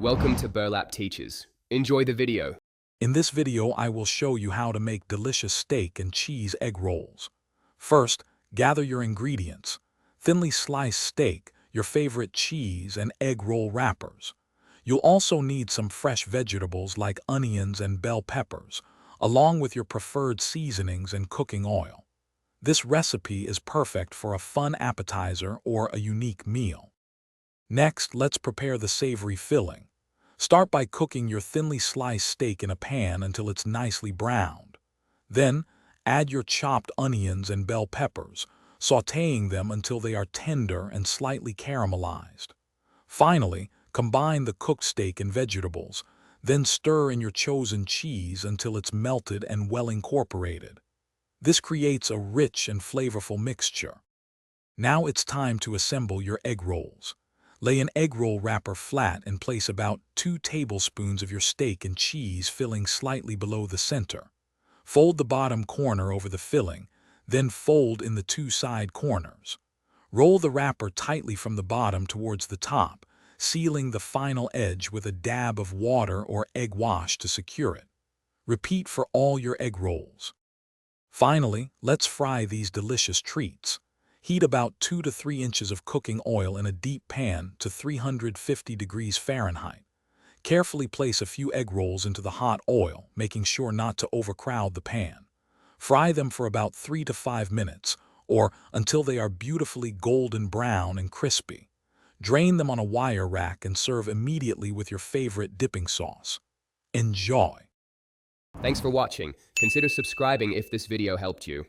Welcome to Burlap Teachers. Enjoy the video. In this video, I will show you how to make delicious steak and cheese egg rolls. First, gather your ingredients: thinly sliced steak, your favorite cheese, and egg roll wrappers. You'll also need some fresh vegetables like onions and bell peppers, along with your preferred seasonings and cooking oil. This recipe is perfect for a fun appetizer or a unique meal. Next, let's prepare the savory filling. Start by cooking your thinly sliced steak in a pan until it's nicely browned. Then, add your chopped onions and bell peppers, sautéing them until they are tender and slightly caramelized. Finally, combine the cooked steak and vegetables, then stir in your chosen cheese until it's melted and well incorporated. This creates a rich and flavorful mixture. Now it's time to assemble your egg rolls. Lay an egg roll wrapper flat and place about 2 tablespoons of your steak and cheese filling slightly below the center. Fold the bottom corner over the filling, then fold in the 2 side corners. Roll the wrapper tightly from the bottom towards the top, sealing the final edge with a dab of water or egg wash to secure it. Repeat for all your egg rolls. Finally, let's fry these delicious treats. Heat about 2 to 3 inches of cooking oil in a deep pan to 350 degrees Fahrenheit. Carefully place a few egg rolls into the hot oil, making sure not to overcrowd the pan. Fry them for about 3 to 5 minutes, or until they are beautifully golden brown and crispy. Drain them on a wire rack and serve immediately with your favorite dipping sauce. Enjoy! Thanks for watching. Consider subscribing if this video helped you.